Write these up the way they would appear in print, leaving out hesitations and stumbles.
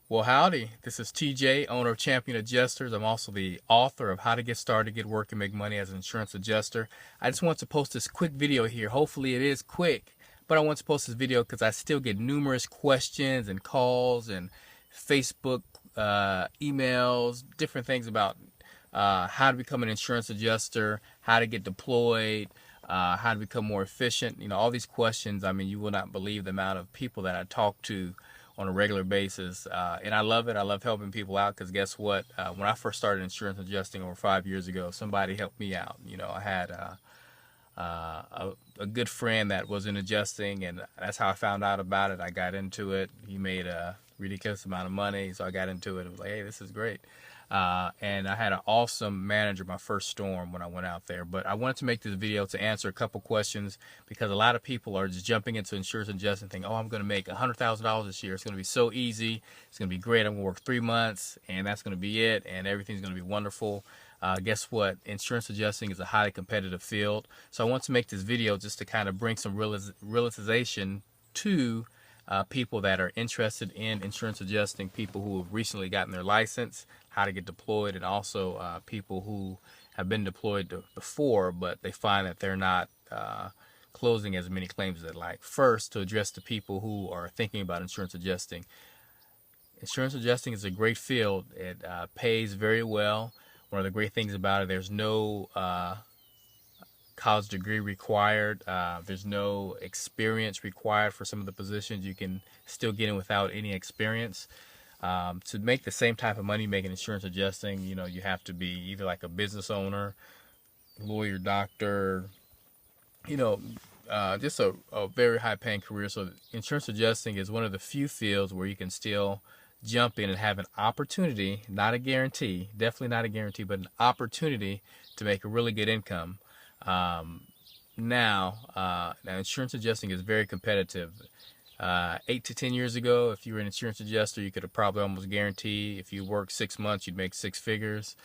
Well, howdy. This is TJ, owner of Champion Adjusters. I'm also the author of How to Get Started, Get Work, and Make Money as an Insurance Adjuster. I just want to post this quick video here. Hopefully, it is quick, but I want to post this video because I still get numerous questions and calls and Facebook emails, different things about how to become an insurance adjuster, how to get deployed, how to become more efficient. You know, all these questions. I mean, you will not believe the amount of people that I talk to on a regular basis, and I love it. I love helping people out because guess what? When I first started insurance adjusting over 5 years ago, somebody helped me out. You know, I had a good friend that was in adjusting, and that's how I found out about it. I got into it. He made a ridiculous amount of money, so I got into it. It was like, hey, this is great. And I had an awesome manager my first storm when I went out there. But I wanted to make this video to answer a couple questions because a lot of people are just jumping into insurance adjusting thinking, oh, I'm going to make $100,000 this year. It's going to be so easy. It's going to be great. I'm going to work 3 months and that's going to be it. And everything's going to be wonderful. Guess what? Insurance adjusting is a highly competitive field. So I want to make this video just to kind of bring some realization to people that are interested in insurance adjusting, people who have recently gotten their license, how to get deployed, and also people who have been deployed before, but they find that they're not closing as many claims as they'd like. First, to address the people who are thinking about insurance adjusting. Insurance adjusting is a great field. It pays very well. One of the great things about it, there's no college degree required. There's no experience required for some of the positions. You can still get in without any experience. To make the same type of money making insurance adjusting, you know, you have to be either like a business owner, lawyer, doctor, you know, just a very high paying career. So insurance adjusting is one of the few fields where you can still jump in and have an opportunity, not a guarantee, definitely not a guarantee, but an opportunity to make a really good income. Now insurance adjusting is very competitive. 8 to 10 years ago, if you were an insurance adjuster, you could have probably almost guaranteed if you worked 6 months, you'd make 6 figures.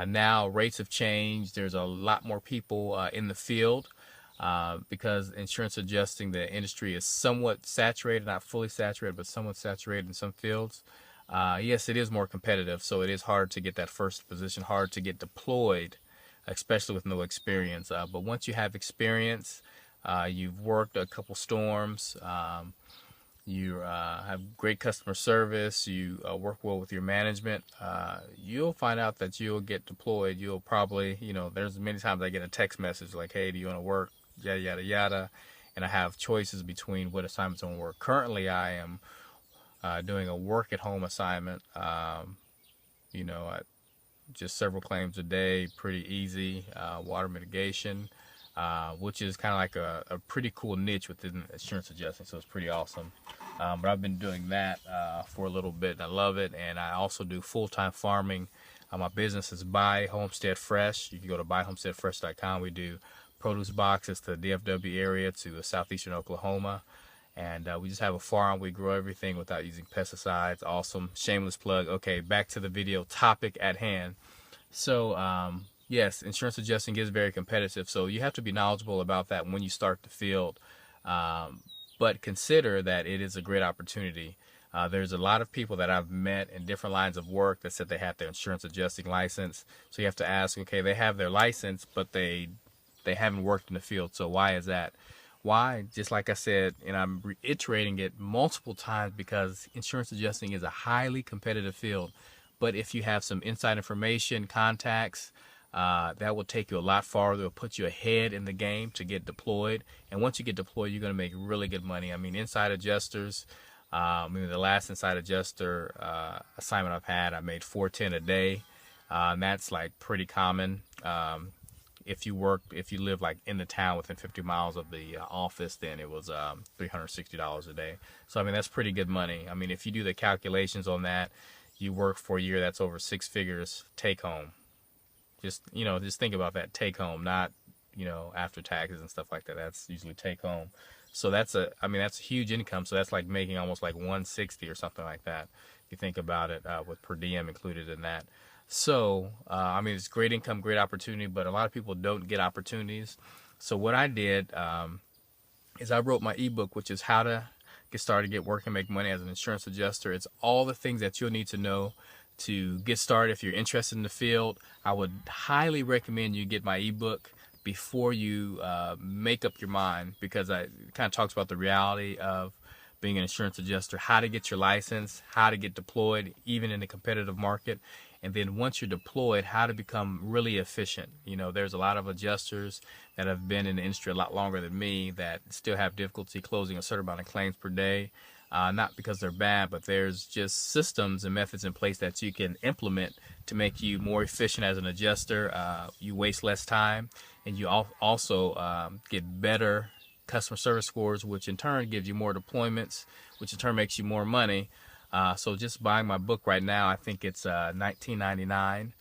Now rates have changed. There's a lot more people in the field because insurance adjusting, the industry is somewhat saturated, not fully saturated, but somewhat saturated in some fields. Yes, it is more competitive, so it is hard to get that first position, hard to get deployed, especially with no experience. But once you have experience, you've worked a couple storms, you have great customer service, you work well with your management, you'll find out that you'll get deployed. You'll probably, you know, there's many times I get a text message like, hey, do you want to work, yada, yada, yada, and I have choices between what assignments I want to work. Currently, I am doing a work-at-home assignment, you know, just several claims a day, pretty easy, water mitigation, which is kind of like a pretty cool niche within insurance adjusting, so it's pretty awesome. But I've been doing that for a little bit, and I love it. And I also do full-time farming. My business is Buy Homestead Fresh. You can go to buyhomesteadfresh.com. We do produce boxes to the DFW area, to southeastern Oklahoma. And we just have a farm. We grow everything without using pesticides. Awesome. Shameless plug. Okay, back to the video topic at hand. So, yes, insurance adjusting is very competitive. So you have to be knowledgeable about that when you start the field. But consider that it is a great opportunity. There's a lot of people that I've met in different lines of work that said they have their insurance adjusting license. So you have to ask, okay, they have their license, but they haven't worked in the field. So why is that? Why? Just like I said, and I'm reiterating it multiple times, because insurance adjusting is a highly competitive field. But if you have some inside information, contacts, that will take you a lot farther. It'll put you ahead in the game to get deployed. And once you get deployed, you're going to make really good money. I mean, inside adjusters, the last inside adjuster assignment I've had, I made $410 a day. And that's like pretty common. If you live like in the town within 50 miles of the office, then it was $360 a day. So I mean, that's pretty good money. I mean, if you do the calculations on that, you work for a year, that's over 6 figures take home. Just think about that, take home, not after taxes and stuff like that. That's usually take home. So that's a huge income. So that's like making almost like 160 or something like that, if you think about it, with per diem included in that. So, it's great income, great opportunity, but a lot of people don't get opportunities. So what I did is I wrote my ebook, which is How to get started, get working, make money as an insurance adjuster. It's all the things that you'll need to know to get started. If you're interested in the field, I would highly recommend you get my ebook before you make up your mind, because it kind of talks about the reality of being an insurance adjuster, how to get your license, how to get deployed even in a competitive market, and then once you're deployed, how to become really efficient. You know, there's a lot of adjusters that have been in the industry a lot longer than me that still have difficulty closing a certain amount of claims per day. Not because they're bad, but there's just systems and methods in place that you can implement to make you more efficient as an adjuster. You waste less time, and you also get better customer service scores, which in turn gives you more deployments, which in turn makes you more money. So just buying my book right now, I think it's $19.99.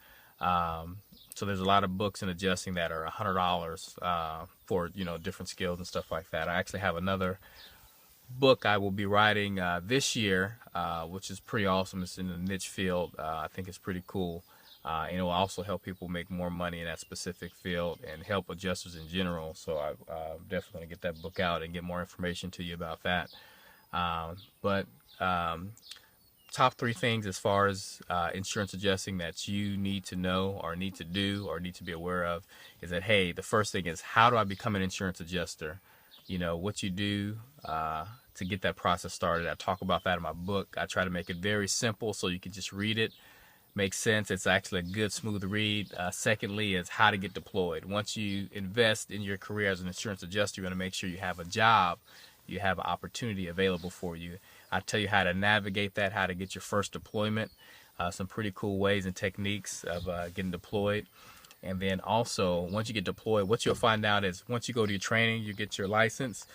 So there's a lot of books in adjusting that are $100 for, you know, different skills and stuff like that. I actually have another book I will be writing this year, which is pretty awesome. It's in the niche field. I think it's pretty cool. And it will also help people make more money in that specific field and help adjusters in general. So I'm definitely going to get that book out and get more information to you about that. Top 3 things as far as insurance adjusting that you need to know or need to do or need to be aware of is that, hey, the first thing is, how do I become an insurance adjuster? You know, what you do to get that process started. I talk about that in my book. I try to make it very simple so you can just read it, make sense. It's actually a good, smooth read. Secondly is how to get deployed. Once you invest in your career as an insurance adjuster, you want to make sure you have a job, you have an opportunity available for you. I tell you how to navigate that, how to get your first deployment, some pretty cool ways and techniques of getting deployed. And then also, once you get deployed, what you'll find out is once you go to your training, you get your license,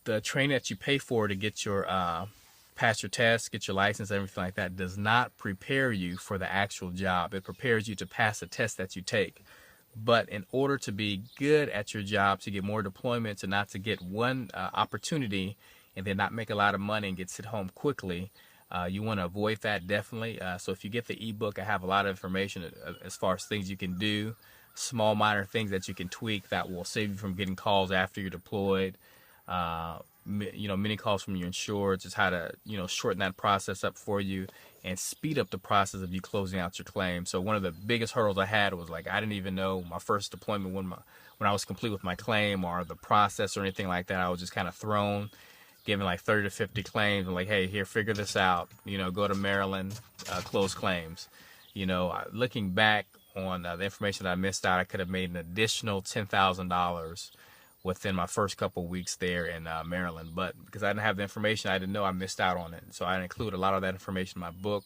the training that you pay for to get your pass your test, get your license, everything like that, does not prepare you for the actual job. It prepares you to pass the test that you take. But in order to be good at your job, to get more deployments and not to get one opportunity and then not make a lot of money and get sent home quickly, you want to avoid that definitely. So if you get the ebook, I have a lot of information as far as things you can do, small minor things that you can tweak that will save you from getting calls after you're deployed. You know, many calls from your insured, just how to, you know, shorten that process up for you and speed up the process of you closing out your claim. So one of the biggest hurdles I had was, like, I didn't even know my first deployment when I was complete with my claim or the process or anything like that. I was just kind of thrown, given like 30 to 50 claims and like, hey, here, figure this out, you know, go to Maryland, close claims. You know, looking back on the information that I missed out, I could have made an additional $10,000 within my first couple weeks there in Maryland. But because I didn't have the information, I didn't know, I missed out on it. So I include a lot of that information in my book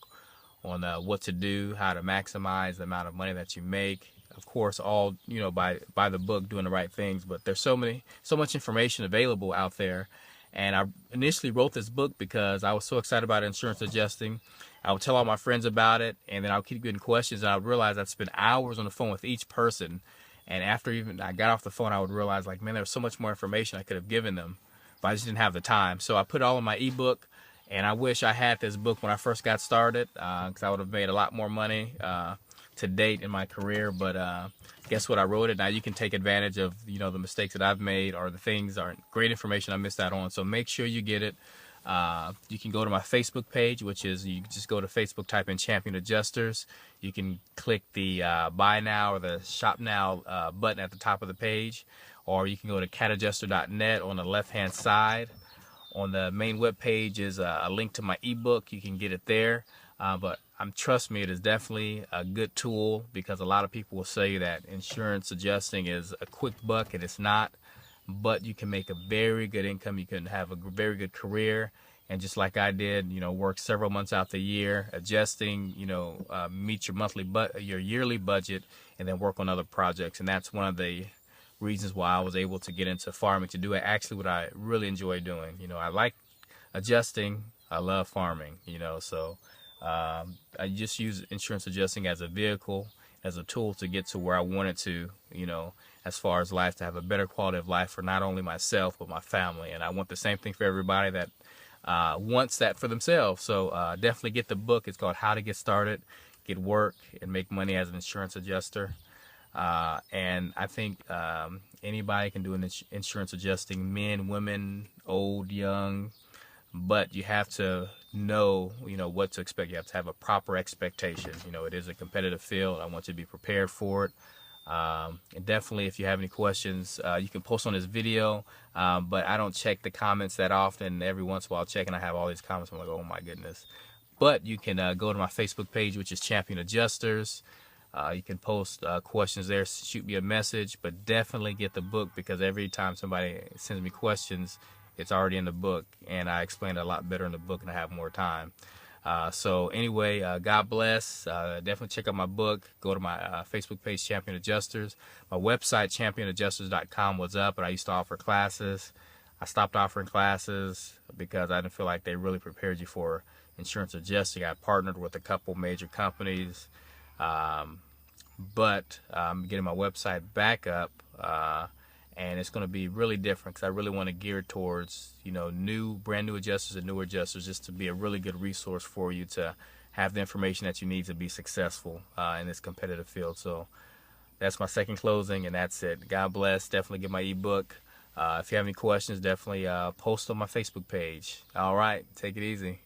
on what to do, how to maximize the amount of money that you make. Of course, all, you know, by the book, doing the right things. But there's so much information available out there. And I initially wrote this book because I was so excited about insurance adjusting. I would tell all my friends about it, and then I would keep getting questions, and I would realize I'd spend hours on the phone with each person. And after even I got off the phone, I would realize, like, man, there was so much more information I could have given them, but I just didn't have the time. So I put it all in my ebook, and I wish I had this book when I first got started, because I would have made a lot more money to date in my career. But guess what? I wrote it. Now you can take advantage of, you know, the mistakes that I've made or the things or great information I missed out on. So make sure you get it. You can go to my Facebook page, which is, you just go to Facebook, type in Champion Adjusters. You can click the Buy Now or the Shop Now button at the top of the page, or you can go to catadjuster.net on the left-hand side. On the main web page is a link to my ebook. You can get it there. But trust me, it is definitely a good tool, because a lot of people will say that insurance adjusting is a quick buck, and it's not. But you can make a very good income. You can have a very good career, and just like I did, you know, work several months out the year adjusting, you know, meet your yearly budget, and then work on other projects. And that's one of the reasons why I was able to get into farming, to do actually what I really enjoy doing. You know, I like adjusting, I love farming, you know, so I just use insurance adjusting as a vehicle, as a tool to get to where I wanted to, you know, as far as life, to have a better quality of life for not only myself, but my family. And I want the same thing for everybody that wants that for themselves. So definitely get the book. It's called How to Get Started, Get Work, and Make Money as an Insurance Adjuster. And I think anybody can do an insurance adjusting, men, women, old, young, but you have to know, what to expect. You have to have a proper expectation. It is a competitive field. I want you to be prepared for it. And definitely, if you have any questions, you can post on this video, but I don't check the comments that often. Every once in a while I'll check, and I have all these comments. I'm like, oh my goodness. But you can go to my Facebook page, which is Champion Adjusters. You can post questions there, shoot me a message, but definitely get the book, because every time somebody sends me questions, it's already in the book, and I explain it a lot better in the book, and I have more time. So anyway, God bless. Definitely check out my book. Go to my Facebook page, Champion Adjusters. My website, championadjusters.com, was up, but I used to offer classes. I stopped offering classes because I didn't feel like they really prepared you for insurance adjusting. I partnered with a couple major companies, but I'm getting my website back up, and it's going to be really different, because I really want to gear towards brand new adjusters and newer adjusters, just to be a really good resource for you to have the information that you need to be successful in this competitive field. So that's my second closing, and that's it. God bless. Definitely get my ebook. If you have any questions, definitely post on my Facebook page. All right, take it easy.